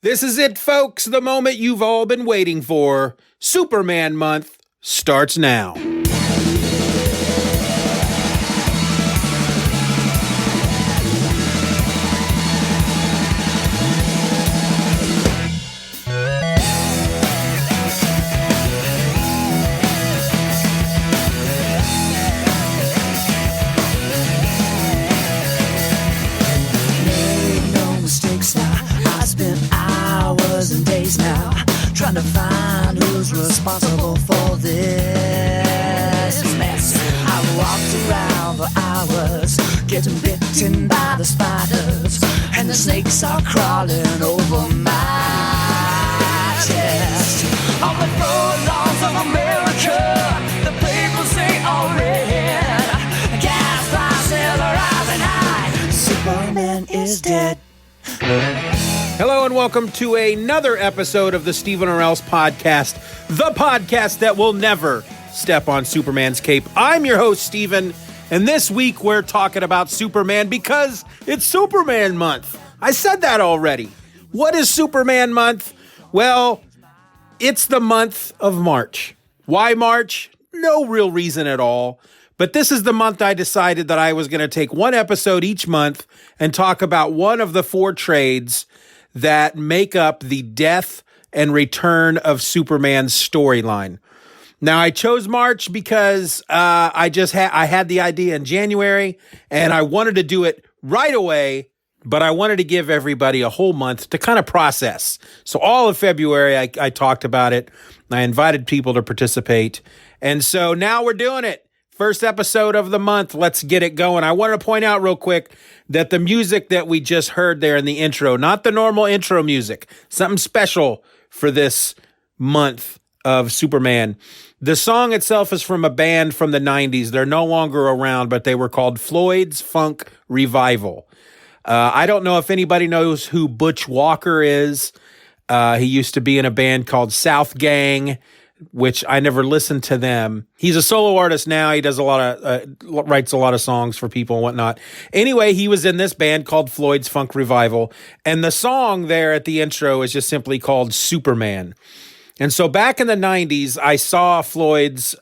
This is it, folks, the moment you've all been waiting for. Superman Month starts now. Make no mistakes now. I spent hours and days now trying to find who's responsible for this mess. I walked around for hours, getting bitten by the spiders, and the snakes are crawling over my chest. On the furlongs of America, the people say all red. Gas prices are rising high. Superman is dead. Hello and welcome to another episode of the Steeven Orr's podcast, the podcast that will never step on Superman's cape. I'm your host, Steeven, and this week we're talking about Superman because it's Superman Month. I said that already. What is Superman Month? Well, it's the month of March. Why March? No real reason at all. But this is the month I decided that I was going to take one episode each month and talk about one of the four trades that make up the death and return of Superman's storyline. Now, I chose March because I had the idea in January and I wanted to do it right away, but I wanted to give everybody a whole month to kind of process. So all of February, I talked about it. I invited people to participate. And so now we're doing it. First episode of the month. Let's get it going. I want to point out real quick that the music that we just heard there in the intro, not the normal intro music, something special for this month of Superman. The song itself is from a band from the 90s. They're no longer around, but they were called Floyd's Funk Revival. I don't know if anybody knows who Butch Walker is. He used to be in a band called South Gang, which I never listened to them. He's a solo artist now. He does a lot of, writes a lot of songs for people and whatnot. Anyway, he was in this band called Floyd's Funk Revival. And the song there at the intro is just simply called Superman. And so back in the 90s, I saw Floyd's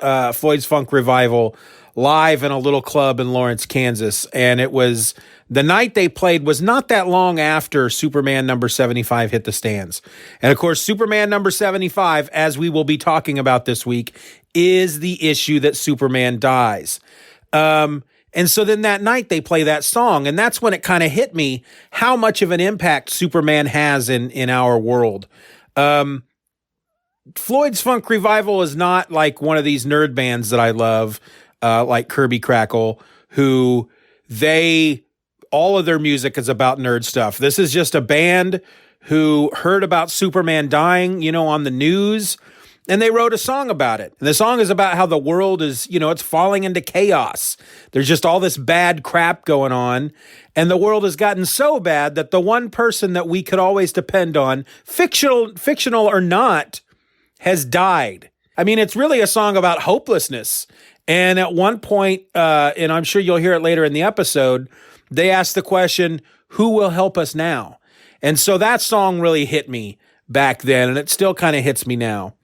Funk Revival live in a little club in Lawrence, Kansas. And it was, the night they played was not that long after Superman number 75 hit the stands. And of course, Superman number 75, as we will be talking about this week, is the issue that Superman dies. And so then that night they play that song, and that's when it kind of hit me how much of an impact Superman has in our world. Floyd's Funk Revival is not like one of these nerd bands that I love, like Kirby Crackle, who all of their music is about nerd stuff. This is just a band who heard about Superman dying, on the news, and they wrote a song about it. And the song is about how the world is, it's falling into chaos. There's just all this bad crap going on, and the world has gotten so bad that the one person that we could always depend on, fictional or not, has died. I mean, it's really a song about hopelessness. And at one point, and I'm sure you'll hear it later in the episode, they asked the question, who will help us now? And so that song really hit me back then, and it still kind of hits me now.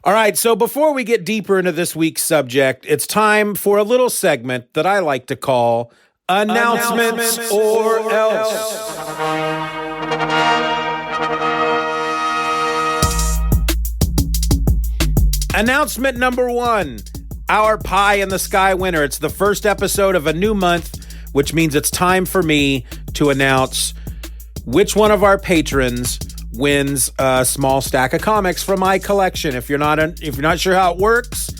All right, so before we get deeper into this week's subject, it's time for a little segment that I like to call Announcements or Else. Announcement number 1, our Pie in the Sky winner. It's the first episode of a new month, which means it's time for me to announce which one of our patrons wins a small stack of comics from my collection. If you're not sure how it works,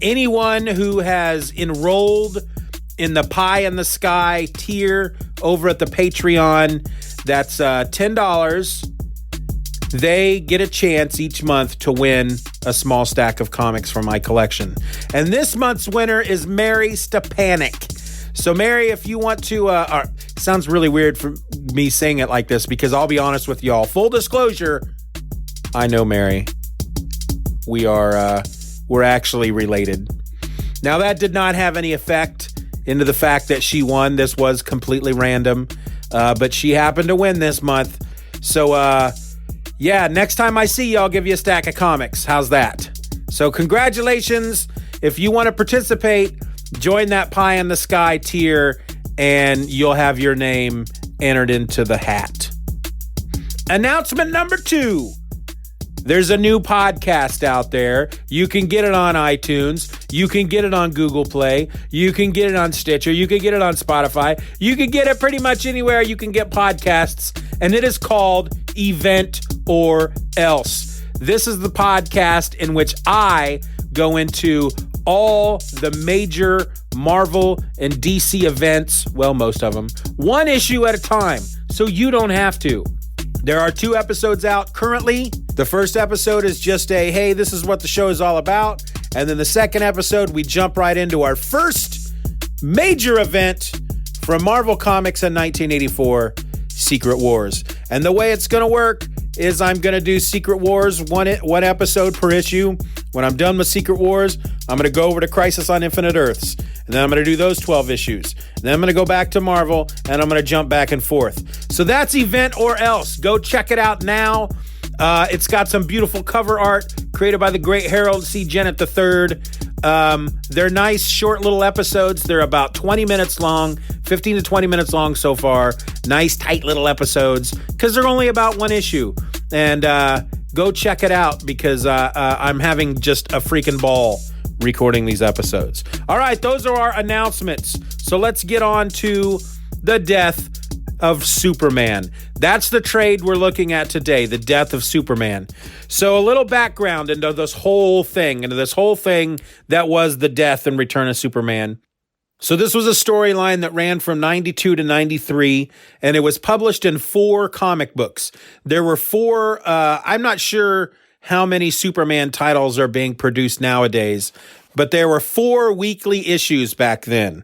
anyone who has enrolled in the Pie in the Sky tier over at the Patreon, that's $10. They get a chance each month to win a small stack of comics from my collection. And this month's winner is Mary Stepanek. So, Mary, if you want to, sounds really weird for me saying it like this because I'll be honest with y'all. Full disclosure, I know Mary. We're actually related. Now, that did not have any effect into the fact that she won. This was completely random, but she happened to win this month. So, Yeah, next time I see you, I'll give you a stack of comics. How's that? So congratulations. If you want to participate, join that pie in the sky tier and you'll have your name entered into the hat. Announcement number 2. There's a new podcast out there. You can get it on iTunes. You can get it on Google Play. You can get it on Stitcher. You can get it on Spotify. You can get it pretty much anywhere you can get podcasts. And it is called Event or Else. This is the podcast in which I go into all the major Marvel and DC events, well, most of them, one issue at a time, so you don't have to. There are 2 episodes out currently. The first episode is just a, hey, this is what the show is all about. And then the second episode, we jump right into our first major event from Marvel Comics in 1984, Secret Wars. And the way it's going to work is I'm going to do Secret Wars one episode per issue. When I'm done with Secret Wars, I'm going to go over to Crisis on Infinite Earths. And then I'm going to do those 12 issues. And then I'm going to go back to Marvel, and I'm going to jump back and forth. So that's Event or Else. Go check it out now. It's got some beautiful cover art created by the great Harold C. Jennett III. They're nice, short little episodes. They're about 20 minutes long, 15 to 20 minutes long so far. Nice, tight little episodes because they're only about one issue. And go check it out because I'm having just a freaking ball recording these episodes. All right, those are our announcements. So let's get on to the death of Superman. That's the trade we're looking at today, the death of Superman. So a little background into this whole thing that was the death and return of Superman. So this was a storyline that ran from 92 to 93, and it was published in 4 comic books. There were 4, I'm not sure how many Superman titles are being produced nowadays, but there were 4 weekly issues back then.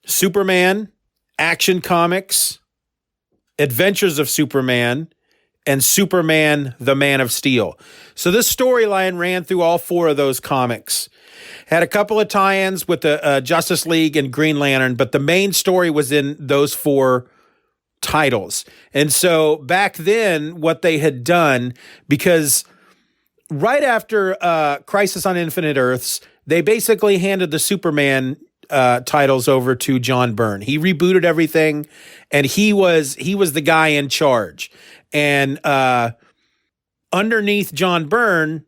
Superman, Action Comics, Adventures of Superman, and Superman, the Man of Steel. So this storyline ran through all 4 of those comics. Had a couple of tie-ins with the Justice League and Green Lantern, but the main story was in those 4 titles. And so back then, what they had done, because right after Crisis on Infinite Earths, they basically handed the Superman titles over to John Byrne. He rebooted everything, and he was the guy in charge. And underneath John Byrne,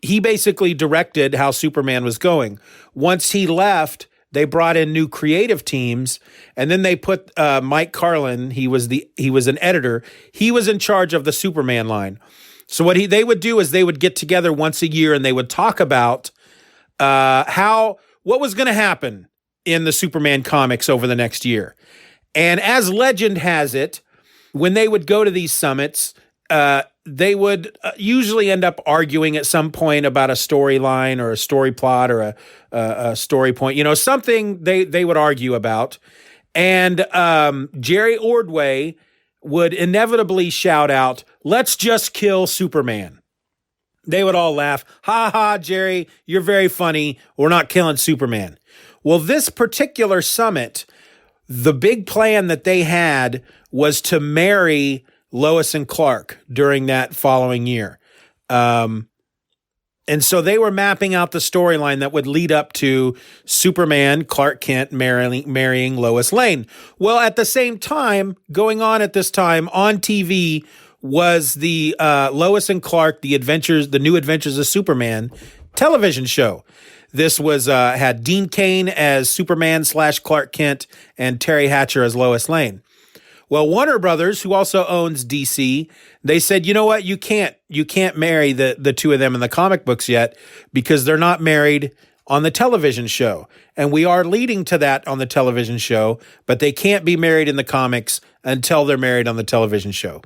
he basically directed how Superman was going. Once he left, they brought in new creative teams, and then they put Mike Carlin. He was an editor. He was in charge of the Superman line. So what they would do is they would get together once a year and they would talk about what was going to happen in the Superman comics over the next year. And as legend has it, when they would go to these summits, they would usually end up arguing at some point about a storyline or a story plot or a story point, something they would argue about. And Jerry Ordway would inevitably shout out, "Let's just kill Superman." They would all laugh. "Ha ha, Jerry, you're very funny. We're not killing Superman." Well, this particular summit, the big plan that they had was to marry Lois and Clark during that following year. And so they were mapping out the storyline that would lead up to Superman, Clark Kent marrying Lois Lane. Well, at the same time, going on at this time on TV was the Lois and Clark, the New Adventures of Superman television show. This was had Dean Cain as Superman / Clark Kent and Terry Hatcher as Lois Lane. Well, Warner Brothers, who also owns DC, they said, you know what, you can't marry the 2 of them in the comic books yet because they're not married on the television show. And we are leading to that on the television show, but they can't be married in the comics until they're married on the television show.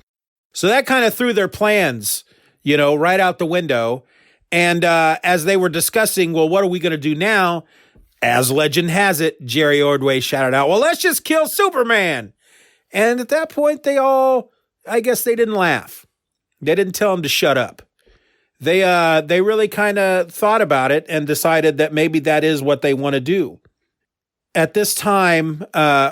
So that kind of threw their plans, right out the window. And as they were discussing, well, what are we going to do now? As legend has it, Jerry Ordway shouted out, "Well, let's just kill Superman." And at that point, I guess they didn't laugh. They didn't tell him to shut up. They really kind of thought about it and decided that maybe that is what they want to do. At this time,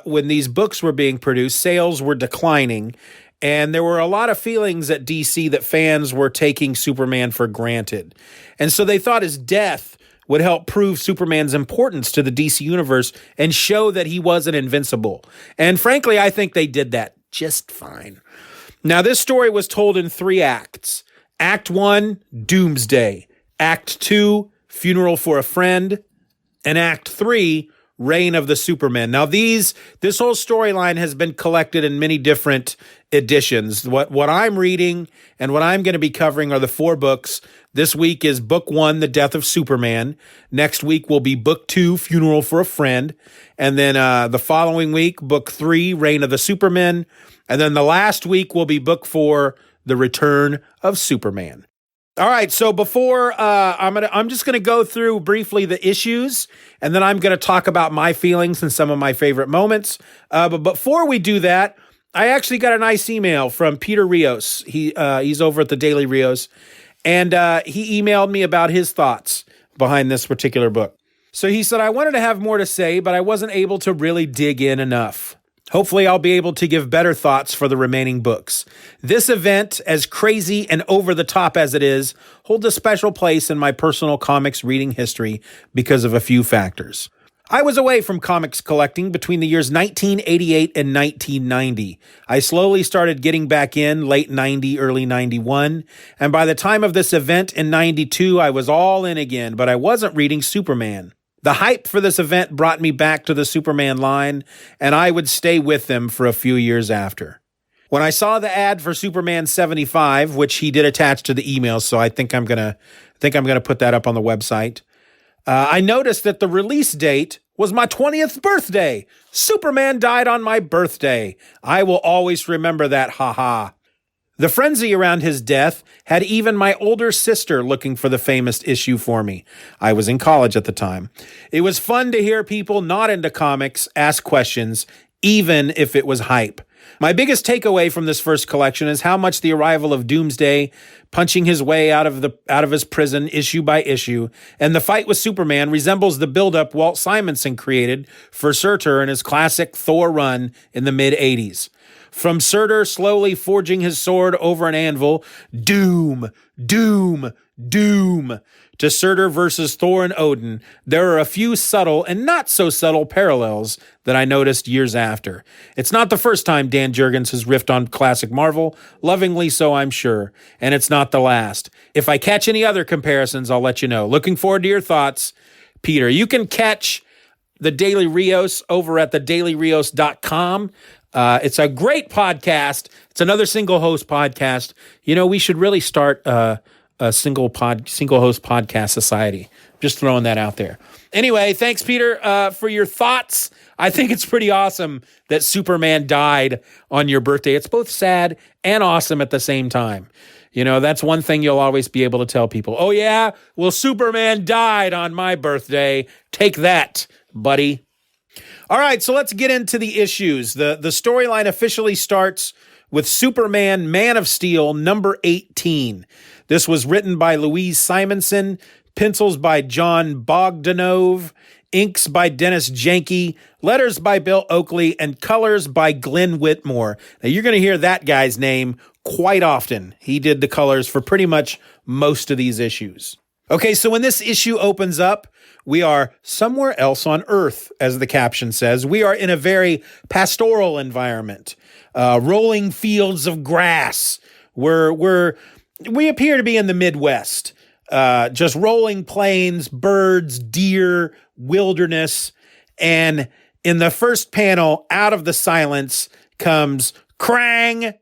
when these books were being produced, sales were declining. And there were a lot of feelings at DC that fans were taking Superman for granted. And so they thought his death would help prove Superman's importance to the DC universe and show that he wasn't invincible. And frankly, I think they did that just fine. Now, this story was told in 3 acts. Act 1, Doomsday. Act 2, Funeral for a Friend. And Act 3, Reign of the Supermen. Now, this whole storyline has been collected in many different editions. What I'm reading and what I'm going to be covering are the 4 books. This week is Book 1, The Death of Superman. Next week will be Book 2, Funeral for a Friend. And then the following week, Book 3, Reign of the Supermen. And then the last week will be Book 4, The Return of Superman. All right, so before I'm just gonna go through briefly the issues, and then I'm gonna talk about my feelings and some of my favorite moments. But before we do that, I actually got a nice email from Peter Rios. He's over at the Daily Rios, and he emailed me about his thoughts behind this particular book. So he said, I wanted to have more to say, but I wasn't able to really dig in enough. Hopefully, I'll be able to give better thoughts for the remaining books. This event, as crazy and over the top as it is, holds a special place in my personal comics reading history because of a few factors. I was away from comics collecting between the years 1988 and 1990. I slowly started getting back in late 90, early 91, and by the time of this event in 92, I was all in again, but I wasn't reading Superman. The hype for this event brought me back to the Superman line, and I would stay with them for a few years after. When I saw the ad for Superman 75, which he did attach to the email, so I think I'm gonna put that up on the website. I noticed that the release date was my 20th birthday. Superman died on my birthday. I will always remember that, haha. The frenzy around his death had even my older sister looking for the famous issue for me. I was in college at the time. It was fun to hear people not into comics ask questions, even if it was hype. My biggest takeaway from this first collection is how much the arrival of Doomsday, punching his way out of his prison issue by issue, and the fight with Superman resembles the buildup Walt Simonson created for Surtur in his classic Thor run in the mid-'80s. From Surtur slowly forging his sword over an anvil, doom, doom, doom, to Surtur versus Thor and Odin, there are a few subtle and not so subtle parallels that I noticed years after. It's not the first time Dan Jurgens has riffed on classic Marvel, lovingly so I'm sure, and it's not the last. If I catch any other comparisons, I'll let you know. Looking forward to your thoughts, Peter. You can catch the Daily Rios over at thedailyrios.com. It's a great podcast. It's another single host podcast. You know, we should really start a single host podcast society. Just throwing that out there. Anyway, thanks, Peter, for your thoughts. I think it's pretty awesome that Superman died on your birthday. It's both sad and awesome at the same time. You know, that's one thing you'll always be able to tell people. Oh, yeah? Well, Superman died on my birthday. Take that, buddy. All right, so let's get into the issues. The storyline officially starts with Superman Man of Steel number 18. This was written by Louise Simonson, pencils by John Bogdanove, inks by Dennis Janke, letters by Bill Oakley, and colors by Glenn Whitmore. Now, you're going to hear that guy's name quite often. He did the colors for pretty much most of these issues. Okay, so when this issue opens up, we are somewhere else on Earth, as the caption says. We are in a very pastoral environment, rolling fields of grass. We appear to be in the Midwest, just rolling plains, birds, deer, wilderness. And in the first panel, out of the silence comes crang,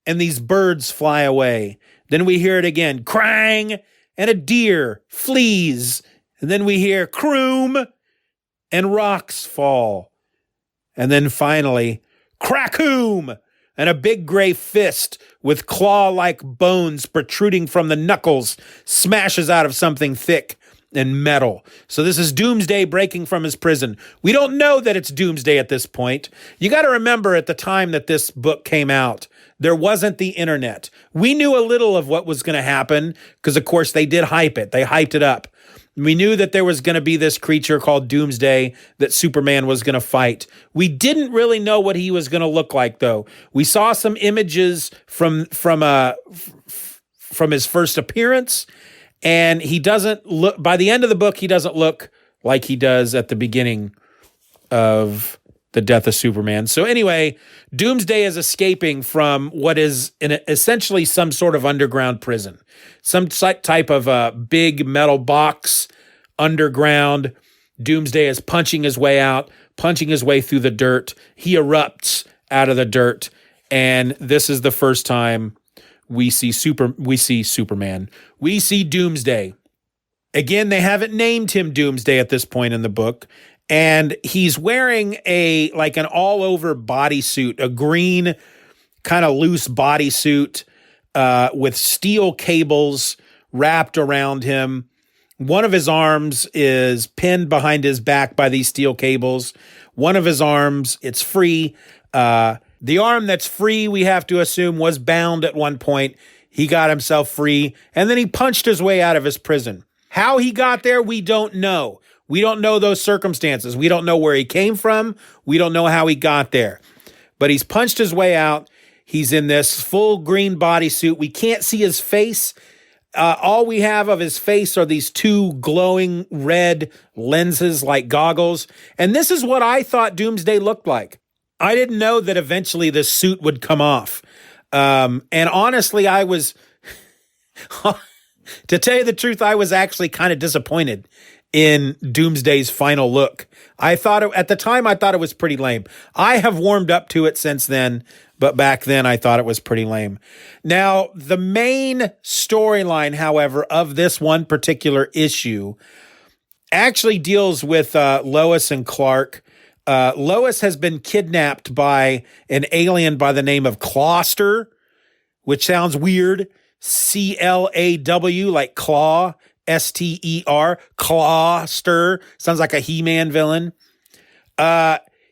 and these birds fly away. Then we hear it again, crang, and a deer flees. And then we hear croom, and rocks fall. And then finally, crackoom, and a big gray fist with claw-like bones protruding from the knuckles smashes out of something thick and metal. So this is Doomsday breaking from his prison. We don't know that it's Doomsday at this point. You got to remember at the time that this book came out, There wasn't the internet. We knew a little of what was going to happen because, of course, they did hype it. They hyped it up. We knew that there was going to be this creature called Doomsday that Superman was going to fight. We didn't really know what he was going to look like, though. We saw some images from his first appearance, and he doesn't look, by the end of the book, he doesn't look like he does at the beginning of the death of Superman. So anyway, Doomsday is escaping from what is essentially some sort of underground prison, some type of a big metal box underground. Doomsday is punching his way out, punching his way through the dirt. He erupts out of the dirt, and this is the first time we see Superman. We see Doomsday. Again, they haven't named him Doomsday at this point in the book. And he's wearing an all-over bodysuit, a green kind of loose bodysuit with steel cables wrapped around him. One of his arms is pinned behind his back by these steel cables. One of his arms, it's free. The arm that's free, we have to assume, was bound at one point. He got himself free, and then he punched his way out of his prison. How he got there, we don't know. We don't know those circumstances. We don't know where he came from. We don't know how he got there. But he's punched his way out. He's in this full green bodysuit. We can't see his face. All we have of his face are these two glowing red lenses like goggles. And this is what I thought Doomsday looked like. I didn't know that eventually this suit would come off. And honestly, I was, to tell you the truth, I was actually kind of disappointed in Doomsday's final look. At the time, I thought it was pretty lame. I have warmed up to it since then, but back then I thought it was pretty lame. Now, the main storyline, however, of this one particular issue actually deals with Lois and Clark. Lois has been kidnapped by an alien by the name of Clawster, which sounds weird. C-L-A-W, like claw. S-T-E-R, Clawster. Sounds like a He-Man villain.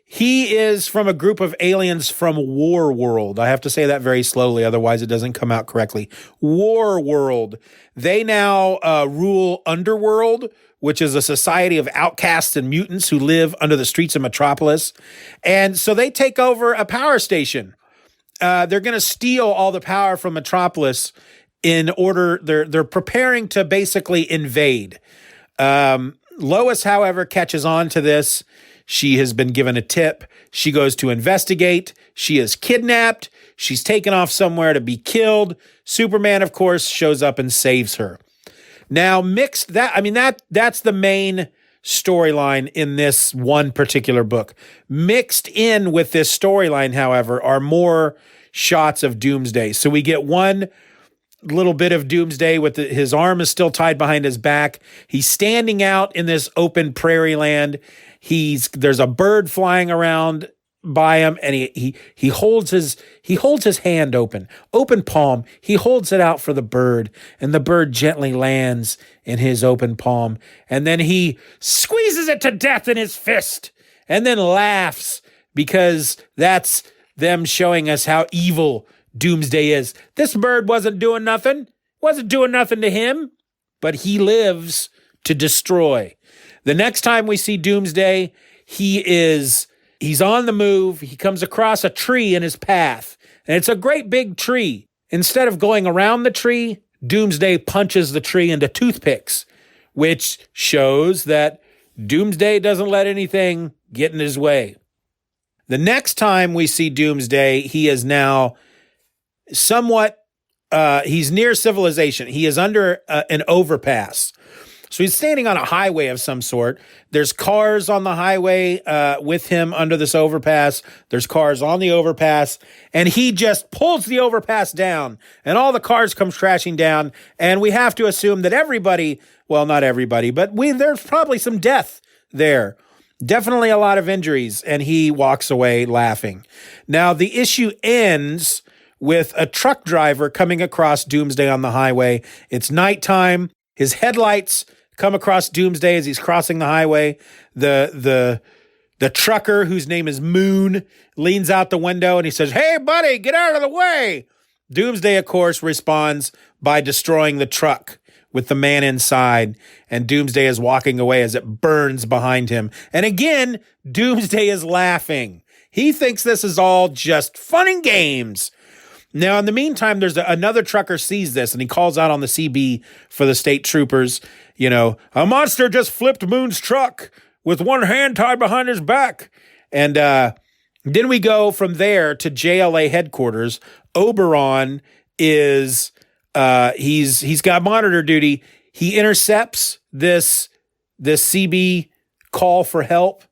He is from a group of aliens from War World. I have to say that very slowly, otherwise it doesn't come out correctly. War World. They now rule Underworld, which is a society of outcasts and mutants who live under the streets of Metropolis. And so they take over a power station. They're going to steal all the power from Metropolis in order, they're preparing to basically invade. Lois, however, catches on to this. She has been given a tip. She goes to investigate. She is kidnapped. She's taken off somewhere to be killed. Superman, of course, shows up and saves her. Now, that's the main storyline in this one particular book. Mixed in with this storyline, however, are more shots of Doomsday. So we get one little bit of Doomsday with his arm is still tied behind his back. He's standing out in this open prairie land. There's a bird flying around by him, and he holds his hand open palm. He holds it out for the bird, and the bird gently lands in his open palm, and then he squeezes it to death in his fist, and then laughs because that's them showing us how evil Doomsday is. This bird wasn't doing nothing to him, but he lives to destroy. The next time we see Doomsday, he's on the move. He comes across a tree in his path, and it's a great big tree. Instead of going around the tree, Doomsday punches the tree into toothpicks, which shows that Doomsday doesn't let anything get in his way. The next time we see Doomsday, he is now somewhat, he's near civilization. He is under an overpass. So he's standing on a highway of some sort. There's cars on the highway with him under this overpass. There's cars on the overpass. And he just pulls the overpass down. And all the cars come crashing down. And we have to assume that everybody, well, not everybody, but there's probably some death there. Definitely a lot of injuries. And he walks away laughing. Now, the issue ends with a truck driver coming across Doomsday on the highway. It's nighttime. His headlights come across Doomsday as he's crossing the highway. The The trucker, whose name is Moon, leans out the window and he says, "Hey, buddy, get out of the way." Doomsday, of course, responds by destroying the truck with the man inside, and Doomsday is walking away as it burns behind him. And again, Doomsday is laughing. He thinks this is all just fun and games. Now, in the meantime, there's another trucker sees this, and he calls out on the CB for the state troopers, "A monster just flipped Moon's truck with one hand tied behind his back." And then we go from there to JLA headquarters. Oberon is, he's got monitor duty. He intercepts this CB call for help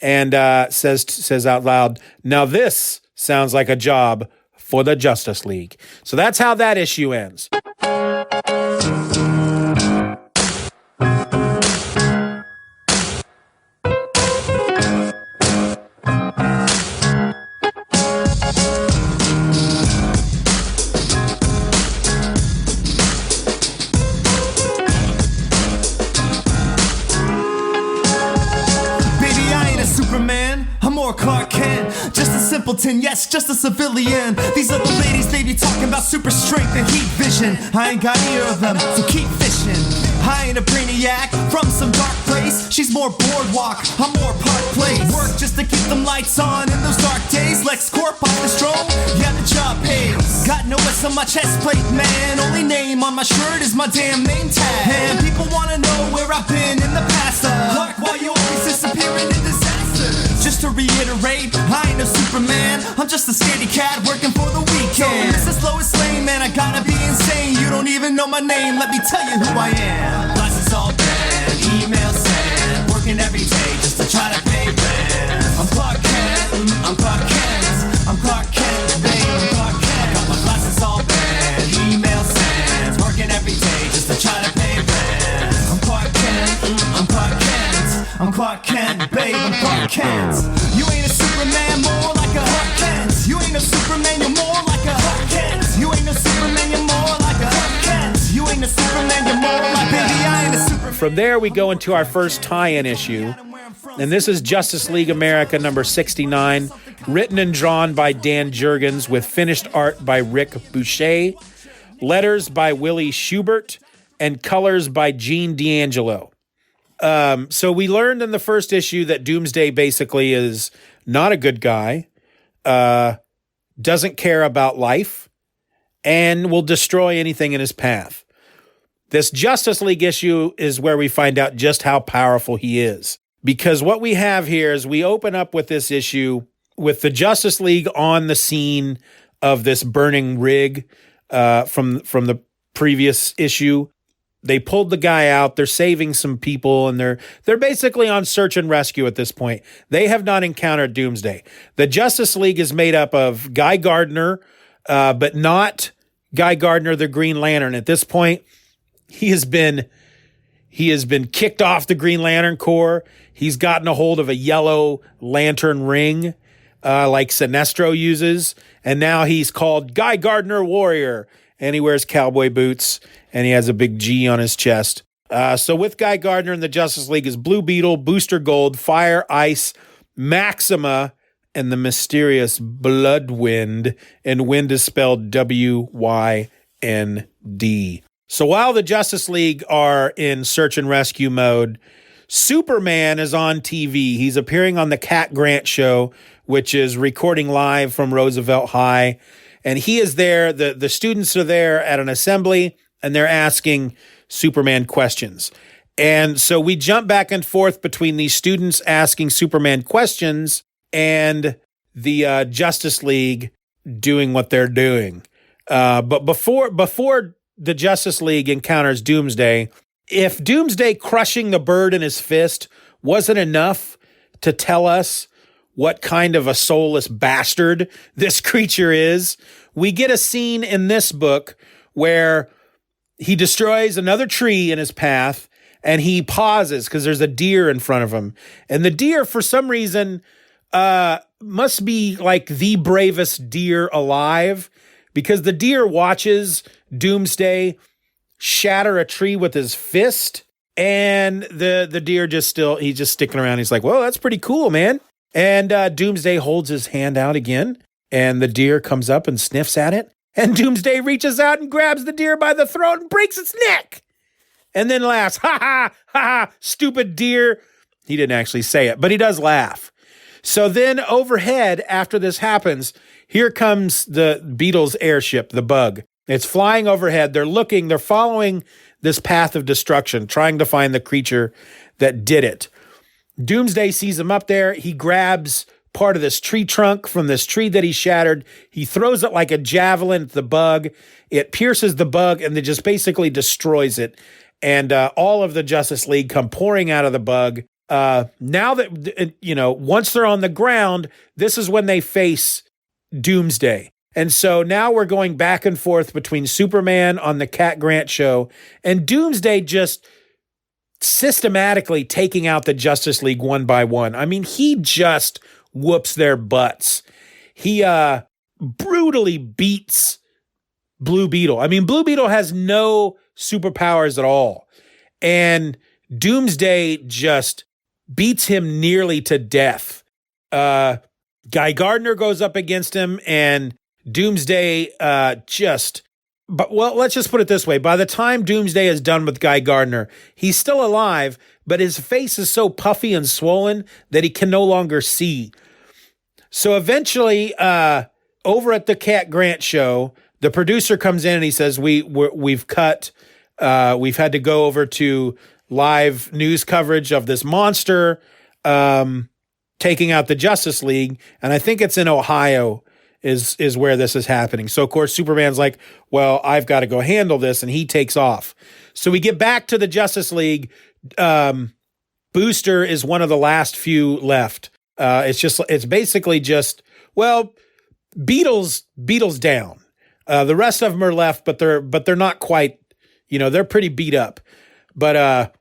and says out loud, "Now this sounds like a job for the Justice League." So that's how that issue ends. Clark Kent, just a simpleton, yes, just a civilian. These other ladies, they be talking about super strength and heat vision. I ain't got either of them, so keep fishing. I ain't a brainiac from some dark place. She's more boardwalk, I'm more park place. Work just to keep them lights on in those dark days. LexCorp off the stroll, yeah, the job pays. Got no S on my chest plate, man. Only name on my shirt is my damn name tag. And people wanna know where I've been in the past. Clark, why you always disappearing in disasters? Just to reiterate, I ain't no Superman. I'm just a scaredy cat working for the weekend. This is Lois Lane, man, I gotta be insane. You don't even know my name, let me tell you who I am. Glasses all bad, email sent, working every day just to try to pay rent. I'm Clark Kent, I'm Clark Kent, I'm Clark Kent, babe, I'm Clark Kent. I got my glasses all bad, email sent, working every day just to try to pay rent. I'm Clark Kent, I'm Clark Kent, I'm Clark Kent, babe, I'm Clark Kent. You ain't a Superman, more like a Clark Kent. You ain't a Superman, you're more like a Clark Kent. You ain't a Superman, you're more like a Clark Kent. You ain't a Superman, you're more like, baby, I ain't a Superman. From there, we go into our first tie-in issue, and this is Justice League America number 69, written and drawn by Dan Jurgens with finished art by Rick Boucher, letters by Willie Schubert, and colors by Gene D'Angelo. So we learned in the first issue that Doomsday basically is not a good guy, doesn't care about life, and will destroy anything in his path. This Justice League issue is where we find out just how powerful he is. Because what we have here is we open up with this issue with the Justice League on the scene of this burning rig from the previous issue. They pulled the guy out. They're saving some people, and they're basically on search and rescue at this point. They have not encountered Doomsday. The Justice League is made up of Guy Gardner, but not Guy Gardner, the Green Lantern. At this point, he has been kicked off the Green Lantern Corps. He's gotten a hold of a yellow lantern ring, like Sinestro uses, and now he's called Guy Gardner Warrior, and he wears cowboy boots, and he has a big G on his chest. So with Guy Gardner in the Justice League is Blue Beetle, Booster Gold, Fire, Ice, Maxima, and the mysterious Bloodwind, and Wind is spelled W-Y-N-D. So while the Justice League are in search and rescue mode, Superman is on TV. He's appearing on the Cat Grant Show, which is recording live from Roosevelt High. And he is there. The students are there at an assembly, and they're asking Superman questions. And so we jump back and forth between these students asking Superman questions and the Justice League doing what they're doing. But before the Justice League encounters Doomsday, if Doomsday crushing the bird in his fist wasn't enough to tell us what kind of a soulless bastard this creature is, we get a scene in this book where he destroys another tree in his path, and he pauses because there's a deer in front of him. And the deer, for some reason, must be like the bravest deer alive, because the deer watches Doomsday shatter a tree with his fist, And the deer he's just sticking around. He's like, well, that's pretty cool, man. And Doomsday holds his hand out again, and the deer comes up and sniffs at it. And Doomsday reaches out and grabs the deer by the throat and breaks its neck. And then laughs, ha ha, ha ha, stupid deer. He didn't actually say it, but he does laugh. So then overhead, after this happens, here comes the Beatles airship, the Bug. It's flying overhead. They're following this path of destruction, trying to find the creature that did it. Doomsday sees him up there. He grabs part of this tree trunk from this tree that he shattered. He throws it like a javelin at the Bug. It pierces the Bug and it just basically destroys it. And all of the Justice League come pouring out of the Bug. Now that, once they're on the ground, this is when they face Doomsday. And so now we're going back and forth between Superman on the Cat Grant show and Doomsday just systematically taking out the Justice League one by one. I mean, he just whoops their butts. He brutally beats Blue Beetle. I mean, Blue Beetle has no superpowers at all. And Doomsday just beats him nearly to death. Guy Gardner goes up against him and Doomsday let's just put it this way. By the time Doomsday is done with Guy Gardner, he's still alive, but his face is so puffy and swollen that he can no longer see. So eventually, over at the Cat Grant show, the producer comes in and he says, we've cut, we've had to go over to live news coverage of this monster taking out the Justice League. And I think it's in Ohio is where this is happening. So, of course, Superman's like, well, I've got to go handle this, and he takes off. So we get back to the Justice League. Booster is one of the last few left. It's basically just, well, Beetle's down. The rest of them are left, but they're not quite, they're pretty beat up. But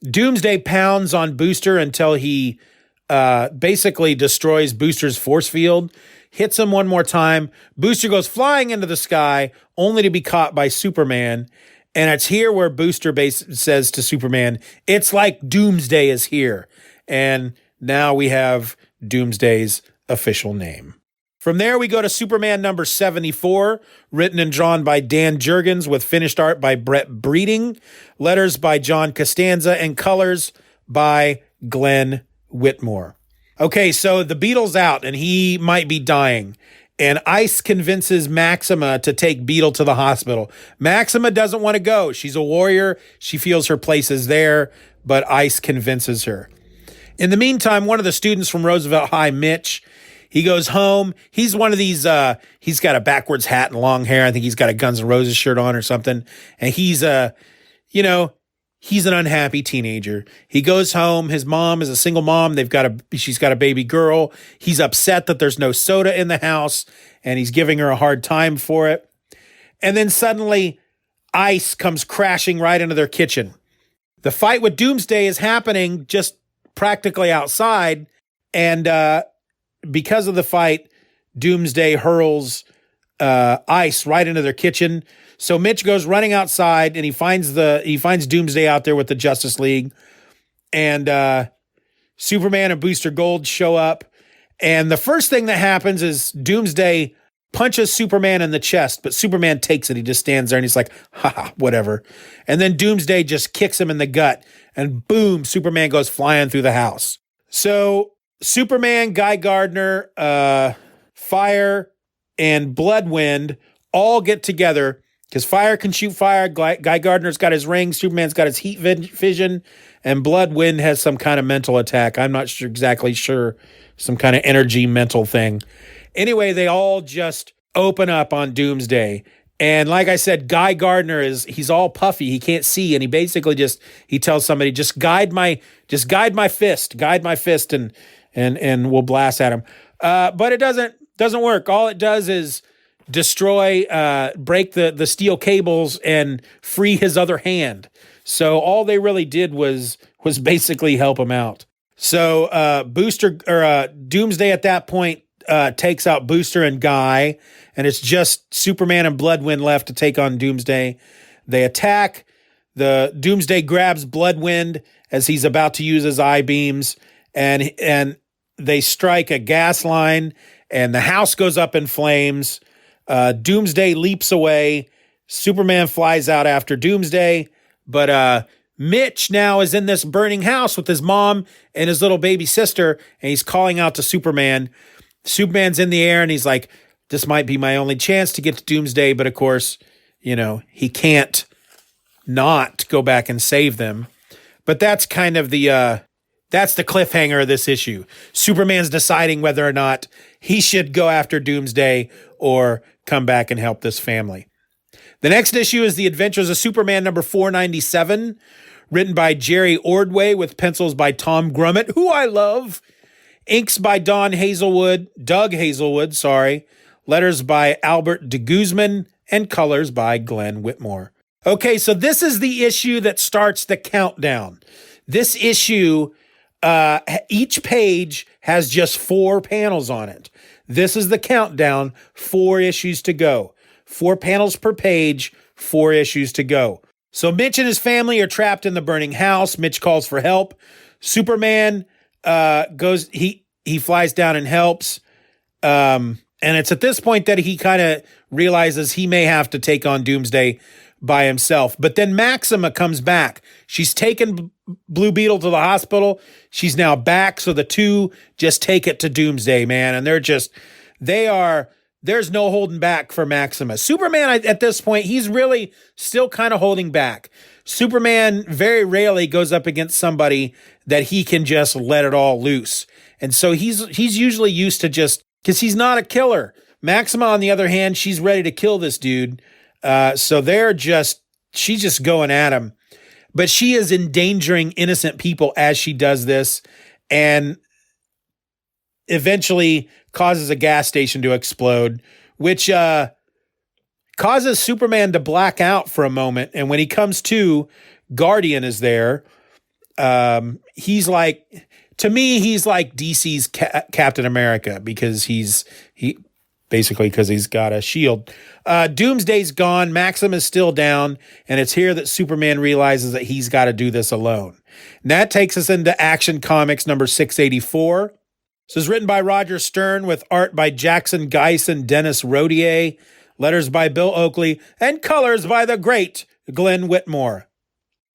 Doomsday pounds on Booster until he basically destroys Booster's force field. Hits him one more time. Booster goes flying into the sky, only to be caught by Superman. And it's here where Booster says to Superman, it's like Doomsday is here. And now we have Doomsday's official name. From there, we go to Superman number 74, written and drawn by Dan Jurgens with finished art by Brett Breeding, letters by John Costanza, and colors by Glenn Whitmore. Okay, so the Beetle's out, and he might be dying. And Ice convinces Maxima to take Beetle to the hospital. Maxima doesn't want to go. She's a warrior. She feels her place is there, but Ice convinces her. In the meantime, one of the students from Roosevelt High, Mitch, he goes home. He's one of these, he's got a backwards hat and long hair. I think he's got a Guns N' Roses shirt on or something. And he's he's an unhappy teenager. He goes home. His mom is a single mom. She's got a baby girl. He's upset that there's no soda in the house, and he's giving her a hard time for it. And then suddenly, Ice comes crashing right into their kitchen. The fight with Doomsday is happening just practically outside, and because of the fight, Doomsday hurls Ice right into their kitchen. So Mitch goes running outside and he finds Doomsday out there with the Justice League, and Superman and Booster Gold show up. And the first thing that happens is Doomsday punches Superman in the chest, but Superman takes it. He just stands there and he's like, ha, whatever. And then Doomsday just kicks him in the gut, and boom, Superman goes flying through the house. So Superman, Guy Gardner, Fire, and Bloodwind all get together. Because Fire can shoot fire, Guy Gardner's got his ring, Superman's got his heat vision, and Bloodwind has some kind of mental attack. I'm not exactly sure, some kind of energy mental thing. Anyway, they all just open up on Doomsday. And like I said, Guy Gardner he's all puffy, he can't see, and he basically he tells somebody, just guide my fist, and we'll blast at him. But it doesn't work. All it does is destroy, break the steel cables and free his other hand. So all they really did was basically help him out. So Doomsday at that point takes out Booster and Guy, and it's just Superman and Bloodwind left to take on Doomsday. They attack. The Doomsday grabs Bloodwind as he's about to use his eye beams, and they strike a gas line, and the house goes up in flames. Doomsday leaps away. Superman flies out after Doomsday, but Mitch now is in this burning house with his mom and his little baby sister, and he's calling out to Superman. Superman's in the air, and he's like, this might be my only chance to get to Doomsday, but of course, he can't not go back and save them. But that's kind of that's the cliffhanger of this issue. Superman's deciding whether or not he should go after Doomsday or come back and help this family. The next issue is The Adventures of Superman number 497, written by Jerry Ordway with pencils by Tom Grummett, who I love, inks by Doug Hazelwood, letters by Albert de Guzman, and colors by Glenn Whitmore. Okay, so this is the issue that starts the countdown. This issue, each page has just 4 panels on it. This is the countdown, 4 issues to go. 4 panels per page, 4 issues to go. So Mitch and his family are trapped in the burning house. Mitch calls for help. Superman he flies down and helps. And it's at this point that he kind of realizes he may have to take on Doomsday by himself. But then Maxima comes back. She's taken Blue Beetle to the hospital. She's now back. So the two just take it to Doomsday, man. And there's no holding back for Maxima. Superman, at this point, he's really still kind of holding back. Superman very rarely goes up against somebody that he can just let it all loose. And so he's usually used to just, because he's not a killer. Maxima, on the other hand, she's ready to kill this dude. So she's just going at him. But she is endangering innocent people as she does this, and eventually causes a gas station to explode, which causes Superman to black out for a moment. And when he comes to, Guardian is there. He's like DC's Captain America, because he's got a shield. Doomsday's gone. Maxim is still down. And it's here that Superman realizes that he's got to do this alone. And that takes us into Action Comics number 684. This is written by Roger Stern with art by Jackson Geiss and Dennis Rodier, letters by Bill Oakley, and colors by the great Glenn Whitmore.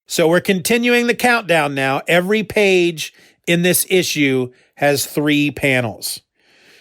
So we're continuing the countdown now. Every page in this issue has 3 panels.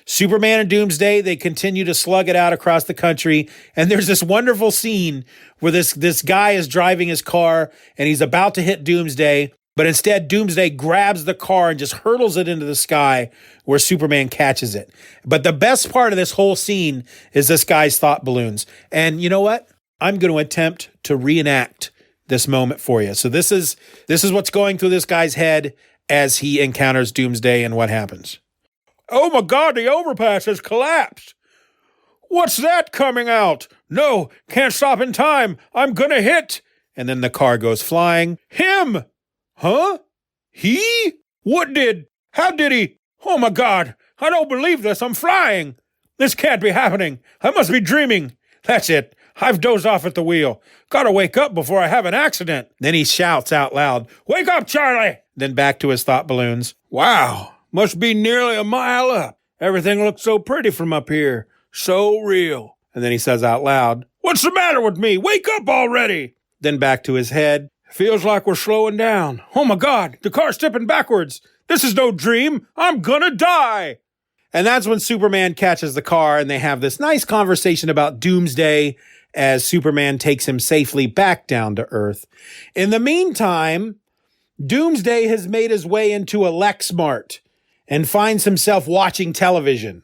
Superman and Doomsday, they continue to slug it out across the country. And there's this wonderful scene where this guy is driving his car and he's about to hit Doomsday. But instead, Doomsday grabs the car and just hurtles it into the sky where Superman catches it. But the best part of this whole scene is this guy's thought balloons. And you know what? I'm going to attempt to reenact this moment for you. So this is what's going through this guy's head as he encounters Doomsday and what happens. Oh my God, the overpass has collapsed. What's that coming out? No, can't stop in time. I'm going to hit. And then the car goes flying. Him! Huh? He? How did he? Oh my God, I don't believe this. I'm flying. This can't be happening. I must be dreaming. That's it. I've dozed off at the wheel. Gotta wake up before I have an accident. Then he shouts out loud, "Wake up, Charlie!" Then back to his thought balloons. Wow, must be nearly a mile up. Everything looks so pretty from up here. So real. And then he says out loud, "What's the matter with me? Wake up already!" Then back to his head. Feels like we're slowing down. Oh my God, the car's tipping backwards. This is no dream. I'm gonna die. And that's when Superman catches the car and they have this nice conversation about Doomsday as Superman takes him safely back down to Earth. In the meantime, Doomsday has made his way into a Lexmart and finds himself watching television.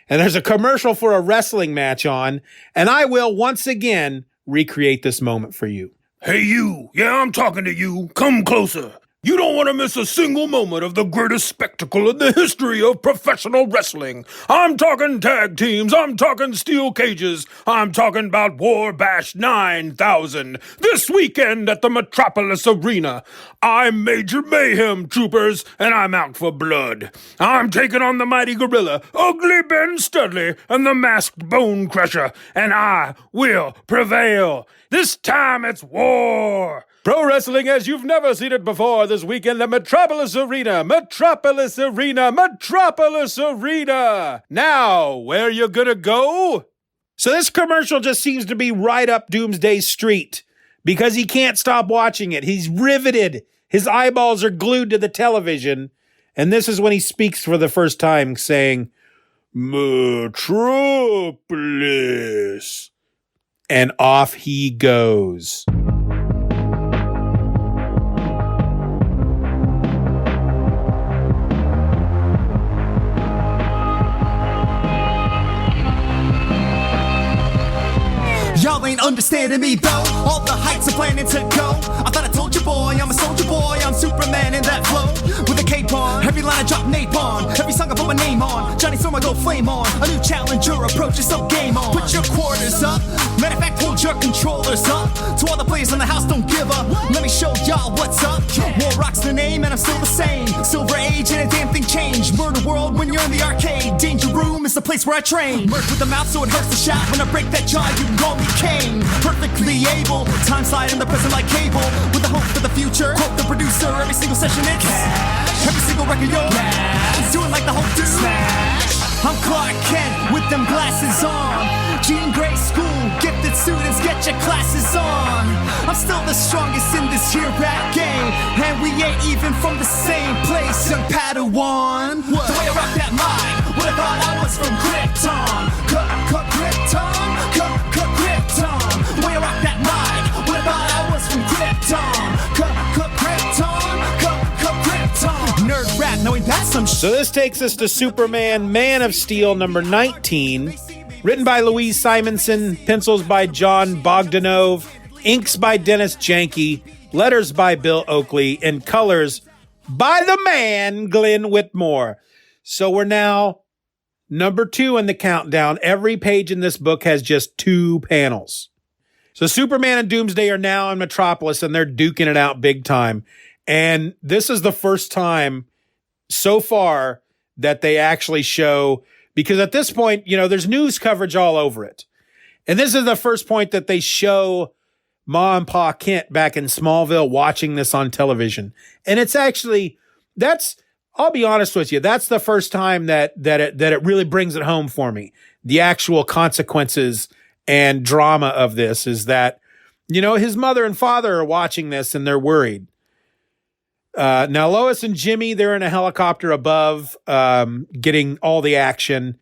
And there's a commercial for a wrestling match on, and I will once again recreate this moment for you. Hey you, yeah, I'm talking to you. Come closer. You don't want to miss a single moment of the greatest spectacle in the history of professional wrestling. I'm talking tag teams. I'm talking steel cages. I'm talking about War Bash 9000 this weekend at the Metropolis Arena. I'm Major Mayhem, troopers, and I'm out for blood. I'm taking on the mighty gorilla, Ugly Ben Studley, and the masked Bone Crusher, and I will prevail. This time it's war. Pro wrestling as you've never seen it before this weekend at Metropolis Arena. Metropolis Arena. Metropolis Arena. Now, where you gonna go? So this commercial just seems to be right up Doomsday's street because he can't stop watching it. He's riveted. His eyeballs are glued to the television. And this is when he speaks for the first time saying, Metropolis. And off he goes. Y'all ain't understanding me though. All the heights are planning to go. I thought I told you, boy, I'm a soldier boy. I'm Superman in that flow. With a cape on, every line I drop napalm. Every song I put my name on. Johnny Storm I go flame on. A new challenger approaches, so game on. Put your quarters up. Matter of fact, hold your controllers up. To all the players in the house, don't give up. Let me show y'all what's up. WarRock's the name and I'm still the same. Silver Age and a damn thing changed. Murder World when you're in the arcade. Danger Room is the place where I train. Murk with the mouth so it hurts the shot. When I break that jaw, you can call me Kane. Perfectly able, time slide in the present like cable. With the hope for the future, quote the producer. Every single session it's cash. Every single record yo, it's doing like the whole dude. Smash. I'm Clark Kent with them glasses on. Jean Grey school, gifted students get your classes on. I'm still the strongest in this here rap game. And we ain't even from the same place, young Padawan. What? The way I rock that mic, would have thought I was from Krypton. Krypton, Krypton. The way I rock that mic, would have thought I was from Krypton. Krypton. Nerd rap, knowing that's some shit. So this takes us to Superman Man of Steel number 19. Written by Louise Simonson, pencils by John Bogdanove, inks by Dennis Janke, letters by Bill Oakley, and colors by the man, Glenn Whitmore. So we're now number 2 in the countdown. Every page in this book has just 2 panels. So Superman and Doomsday are now in Metropolis, and they're duking it out big time. And this is the first time so far that they actually show, because at this point, you know, there's news coverage all over it. And this is the first point that they show Ma and Pa Kent back in Smallville watching this on television. And it's actually, I'll be honest with you, that's the first time that it really brings it home for me. The actual consequences and drama of this is that, you know, his mother and father are watching this and they're worried. Now Lois and Jimmy, they're in a helicopter above, getting all the action.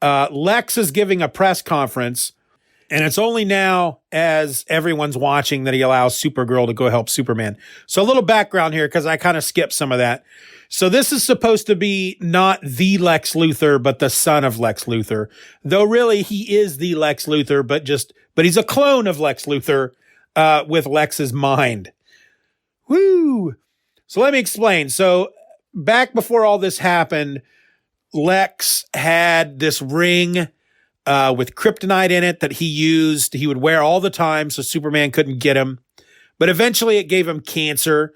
Lex is giving a press conference, and it's only now as everyone's watching that he allows Supergirl to go help Superman. So a little background here, because I kind of skipped some of that. So this is supposed to be not the Lex Luthor, but the son of Lex Luthor. Though really he is the Lex Luthor, but he's a clone of Lex Luthor, with Lex's mind. Woo! So let me explain. So back before all this happened, Lex had this ring with kryptonite in it that he would wear all the time so Superman couldn't get him. But eventually it gave him cancer.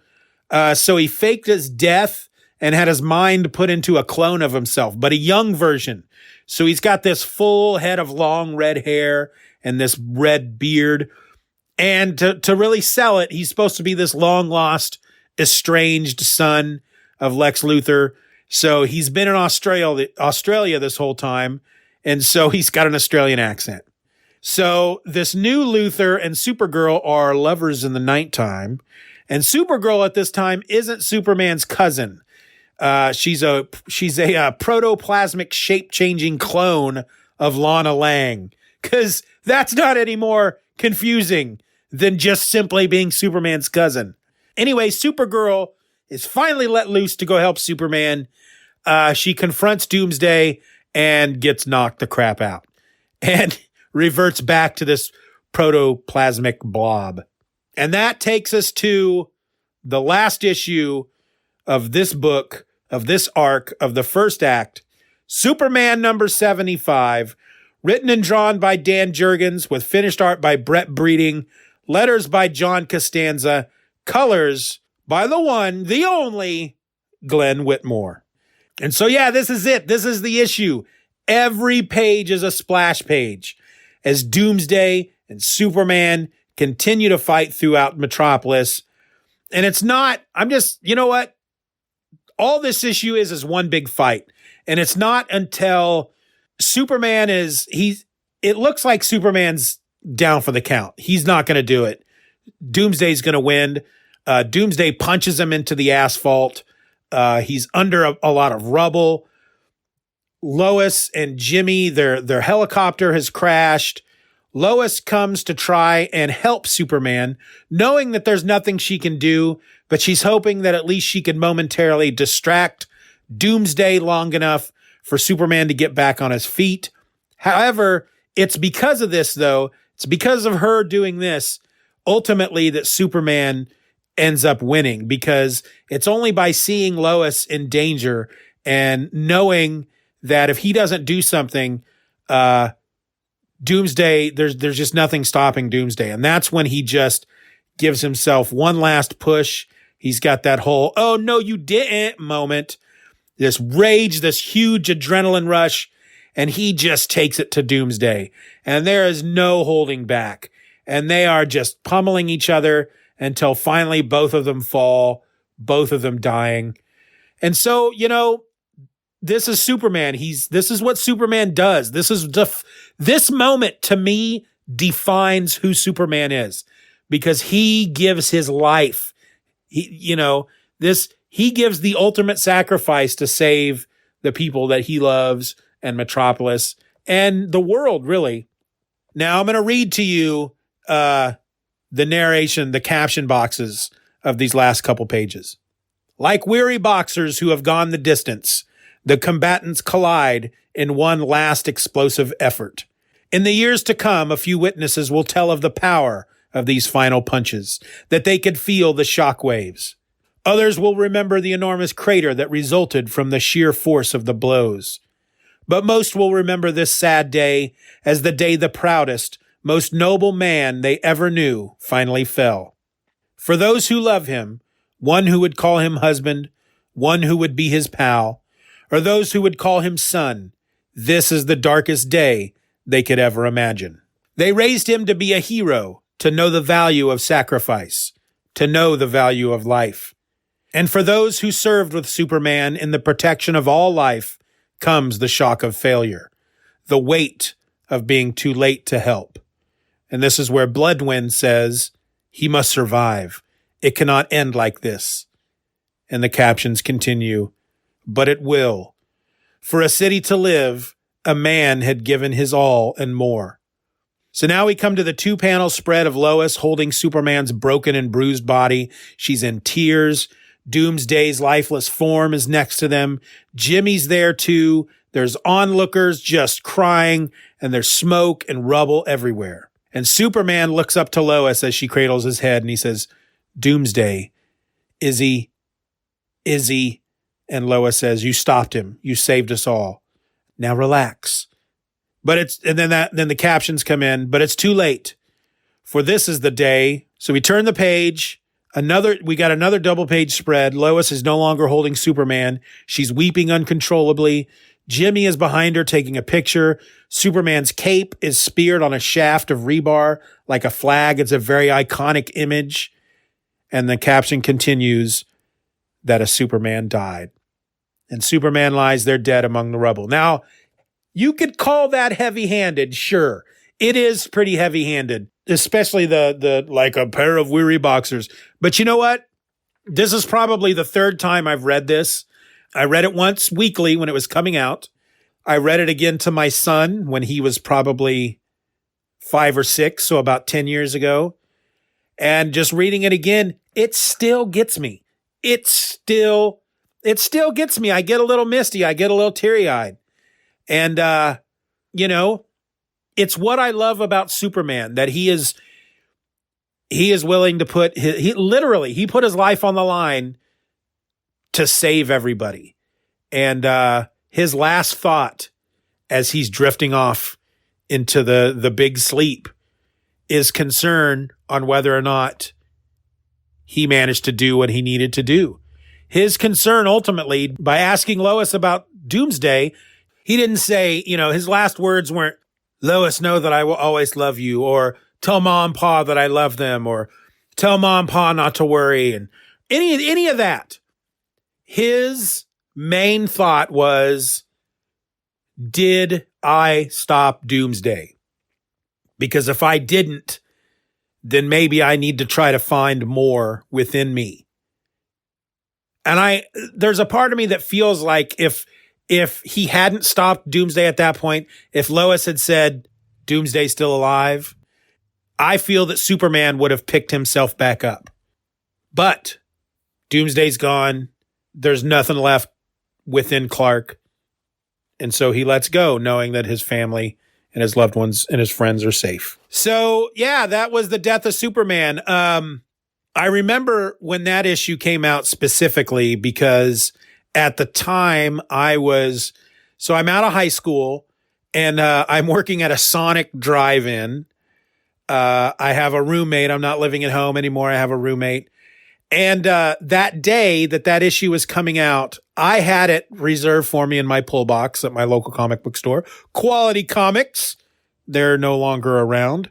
So he faked his death and had his mind put into a clone of himself, but a young version. So he's got this full head of long red hair and this red beard. And to really sell it, he's supposed to be this long lost, estranged son of Lex Luthor. So he's been in Australia this whole time. And so he's got an Australian accent. So this new Luthor and Supergirl are lovers in the nighttime. And Supergirl at this time isn't Superman's cousin. She's a protoplasmic shape-changing clone of Lana Lang. Because that's not any more confusing than just simply being Superman's cousin. Anyway, Supergirl is finally let loose to go help Superman. She confronts Doomsday and gets knocked the crap out and reverts back to this protoplasmic blob. And that takes us to the last issue of this book, of this arc, of the first act, Superman number 75, written and drawn by Dan Jurgens with finished art by Brett Breeding, letters by John Costanza, colors by the one, the only, Glenn Whitmore. And so, yeah, this is it. This is the issue. Every page is a splash page as Doomsday and Superman continue to fight throughout Metropolis. And it's not, you know what? All this issue is one big fight. And it's not until Superman it looks like Superman's down for the count. He's not going to do it. Doomsday's going to win. Doomsday punches him into the asphalt. He's under a lot of rubble. Lois and Jimmy, their helicopter has crashed. Lois comes to try and help Superman, knowing that there's nothing she can do, but she's hoping that at least she can momentarily distract Doomsday long enough for Superman to get back on his feet. However, it's because of this, though, it's because of her doing this, ultimately, that Superman ends up winning, because it's only by seeing Lois in danger and knowing that if he doesn't do something, Doomsday, there's just nothing stopping Doomsday. And that's when he just gives himself one last push. He's got that whole, oh, no, you didn't moment, this rage, this huge adrenaline rush, and he just takes it to Doomsday. And there is no holding back. And they are just pummeling each other until finally both of them fall, both of them dying. And so, this is Superman. This is what Superman does. This moment to me defines who Superman is, because he gives his life. He gives the ultimate sacrifice to save the people that he loves and Metropolis and the world, really. Now I'm going to read to you the narration, the caption boxes of these last couple pages. Like weary boxers who have gone the distance, the combatants collide in one last explosive effort. In the years to come, a few witnesses will tell of the power of these final punches, that they could feel the shock waves. Others will remember the enormous crater that resulted from the sheer force of the blows. But most will remember this sad day as the day the proudest, most noble man they ever knew finally fell. For those who love him, one who would call him husband, one who would be his pal, or those who would call him son, this is the darkest day they could ever imagine. They raised him to be a hero, to know the value of sacrifice, to know the value of life. And for those who served with Superman in the protection of all life comes the shock of failure, the weight of being too late to help. And this is where Bloodwind says, he must survive. It cannot end like this. And the captions continue, but it will. For a city to live, a man had given his all and more. So now we come to the 2-panel spread of Lois holding Superman's broken and bruised body. She's in tears. Doomsday's lifeless form is next to them. Jimmy's there too. There's onlookers just crying, and there's smoke and rubble everywhere. And Superman looks up to Lois as she cradles his head, and he says, Doomsday, is he? And Lois says, you stopped him. You saved us all. Now relax. Then the captions come in, but it's too late. For this is the day. So we turn the page. We got another double page spread. Lois is no longer holding Superman. She's weeping uncontrollably. Jimmy is behind her taking a picture. Superman's cape is speared on a shaft of rebar like a flag. It's a very iconic image. And the caption continues that a Superman died. And Superman lies there dead among the rubble. Now, you could call that heavy-handed, sure. It is pretty heavy-handed, especially the like a pair of weary boxers. But you know what? This is probably the third time I've read this. I read it once weekly when it was coming out. I read it again to my son when he was probably 5 or 6, so about 10 years ago. And just reading it again, it still gets me. It still gets me. I get a little misty. I get a little teary-eyed. And, it's what I love about Superman, that he is willing to put he put his life on the line to save everybody. And, his last thought as he's drifting off into the big sleep is concern on whether or not he managed to do what he needed to do. His concern ultimately, by asking Lois about Doomsday, he didn't say, his last words weren't, Lois, know that I will always love you, or tell mom and pa that I love them, or tell mom and pa not to worry, and any of that. His main thought was, did I stop doomsday? Because if I didn't, then maybe I need to try to find more within me. And there's a part of me that feels like if he hadn't stopped doomsday at that point, if Lois had said, doomsday's still alive, I feel that Superman would have picked himself back up. But doomsday's gone. There's nothing left within Clark. And so he lets go, knowing that his family and his loved ones and his friends are safe. So, yeah, that was the death of Superman. I remember when that issue came out specifically because at the time I'm out of high school and I'm working at a Sonic drive-in. I have a roommate. I'm not living at home anymore. I have a roommate. And that day that issue was coming out, I had it reserved for me in my pull box at my local comic book store. Quality Comics. They're no longer around.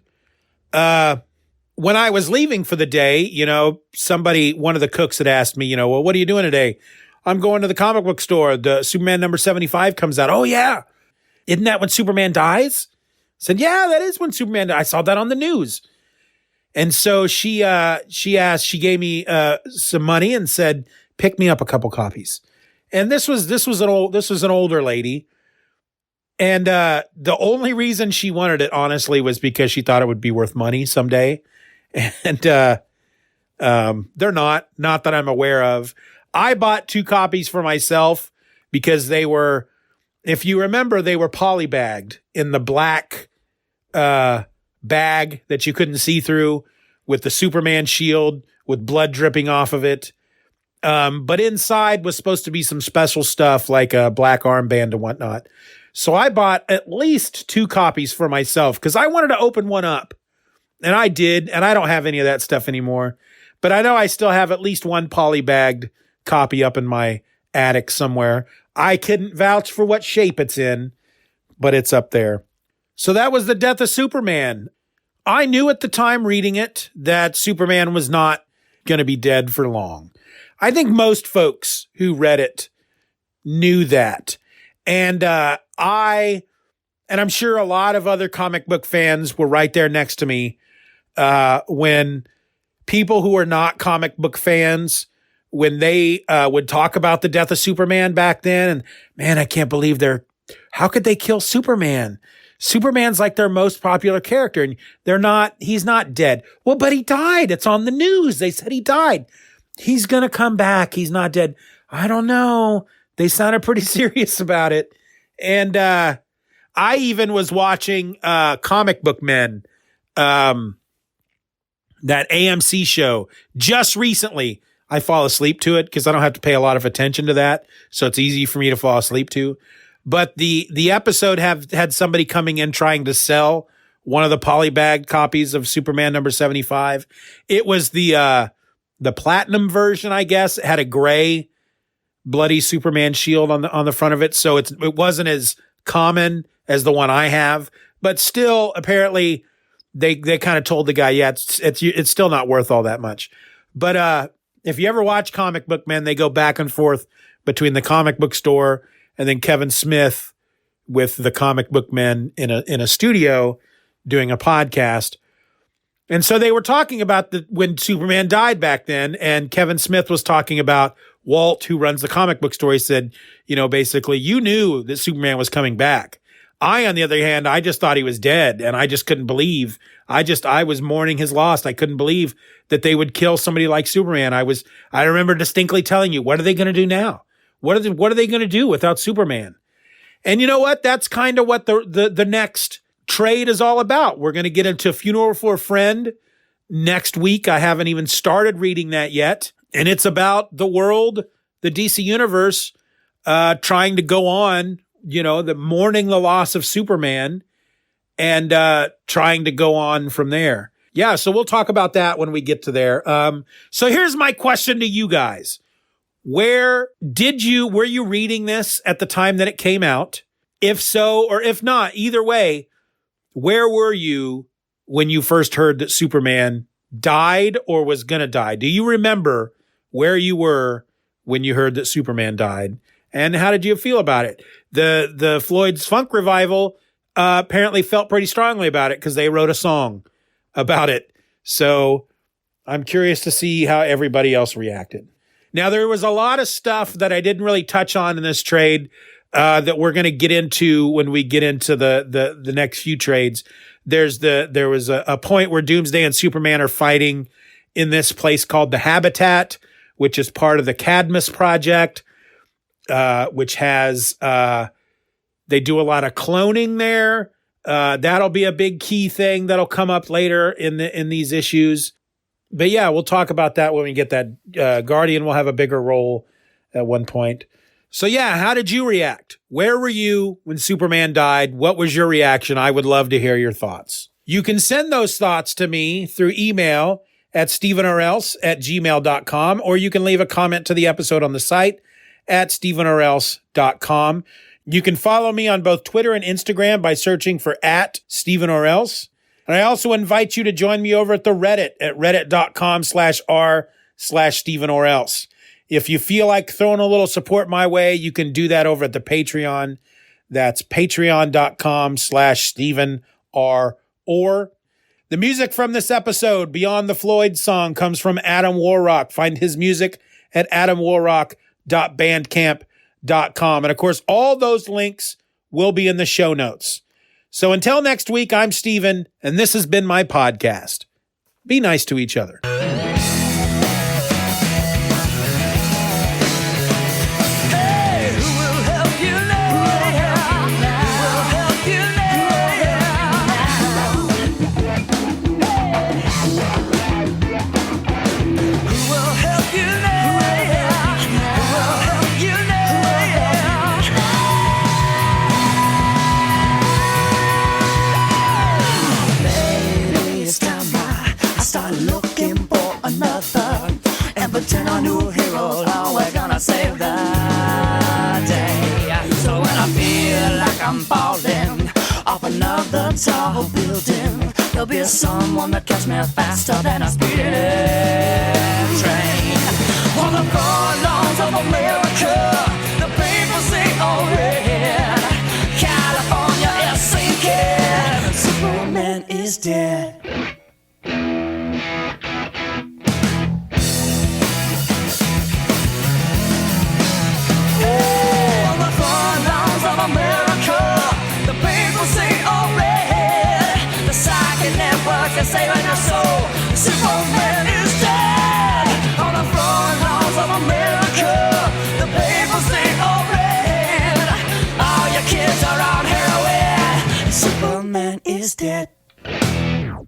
When I was leaving for the day, one of the cooks had asked me, well, what are you doing today? I'm going to the comic book store. The Superman number 75 comes out. Oh, yeah. Isn't that when Superman dies? I said, yeah, that is when Superman dies. I saw that on the news. And so she gave me some money and said, pick me up a couple copies. And this was an older lady. And the only reason she wanted it, honestly, was because she thought it would be worth money someday. And they're not that I'm aware of. I bought 2 copies for myself because they were, if you remember, they were polybagged in the black bag that you couldn't see through, with the Superman shield with blood dripping off of it. But inside was supposed to be some special stuff like a black armband and whatnot. So I bought at least 2 copies for myself because I wanted to open one up. And I did, and I don't have any of that stuff anymore. But I know I still have at least one polybagged copy up in my attic somewhere. I couldn't vouch for what shape it's in, but it's up there. So that was the death of Superman. I knew at the time reading it that Superman was not going to be dead for long. I think most folks who read it knew that. And I'm sure a lot of other comic book fans were right there next to me when people who are not comic book fans, when they would talk about the death of Superman back then, and man, I can't believe how could they kill Superman? Superman's like their most popular character, and he's not dead. Well, but he died. It's on the news. They said he died. He's going to come back. He's not dead. I don't know. They sounded pretty serious about it. And I even was watching Comic Book Men, that AMC show, just recently. I fall asleep to it because I don't have to pay a lot of attention to that. So it's easy for me to fall asleep to. But the episode had somebody coming in trying to sell one of the polybagged copies of Superman number 75. It was the platinum version, I guess. It had a gray bloody Superman shield on the front of it. So it wasn't as common as the one I have, but still apparently they kind of told the guy, yeah, it's still not worth all that much. But if you ever watch Comic Book Men, they go back and forth between the comic book store and then Kevin Smith with the Comic Book Men in a studio doing a podcast. And so they were talking about when Superman died back then, and Kevin Smith was talking about Walt, who runs the comic book store. He said, basically, you knew that Superman was coming back. I, on the other hand, I just thought he was dead, and I just couldn't believe. I was mourning his loss. I couldn't believe that they would kill somebody like Superman. I remember distinctly telling you, what are they going to do now? What are they going to do without Superman? And you know what? That's kind of what the next trade is all about. We're going to get into Funeral for a Friend next week. I haven't even started reading that yet. And it's about the world, the DC universe, trying to go on, mourning the loss of Superman and trying to go on from there. Yeah, so we'll talk about that when we get to there. So here's my question to you guys. Were you reading this at the time that it came out? If so, or if not, either way, where were you when you first heard that Superman died or was going to die? Do you remember where you were when you heard that Superman died? And how did you feel about it? The Floyd's Funk Revival apparently felt pretty strongly about it because they wrote a song about it. So I'm curious to see how everybody else reacted. Now, there was a lot of stuff that I didn't really touch on in this trade that we're going to get into when we get into the next few trades. There was a point where Doomsday and Superman are fighting in this place called the Habitat, which is part of the Cadmus Project, which has they do a lot of cloning there. That'll be a big key thing that'll come up later in these issues. But yeah, we'll talk about that when we get that. Guardian will have a bigger role at one point. So yeah, how did you react? Where were you when Superman died? What was your reaction? I would love to hear your thoughts. You can send those thoughts to me through email at stevenorelse@gmail.com, or you can leave a comment to the episode on the site at stevenorelse.com. You can follow me on both Twitter and Instagram by searching for @SteevenOrelse. And I also invite you to join me over at the Reddit at reddit.com/r/SteevenOrelse. If you feel like throwing a little support my way, you can do that over at the Patreon. That's patreon.com/SteevenOrr. The music from this episode, Beyond the Floyd Song, comes from Adam WarRock. Find his music at adamwarrock.bandcamp.com. And of course, all those links will be in the show notes. So until next week, I'm Steven, and this has been my podcast. Be nice to each other. Pretend a new hero, always gonna save the day. So when I feel like I'm falling off another tall building, there'll be someone that catch me faster than a speeding train. On the furlongs of America, the people say, oh red, California is sinking, Superman is dead.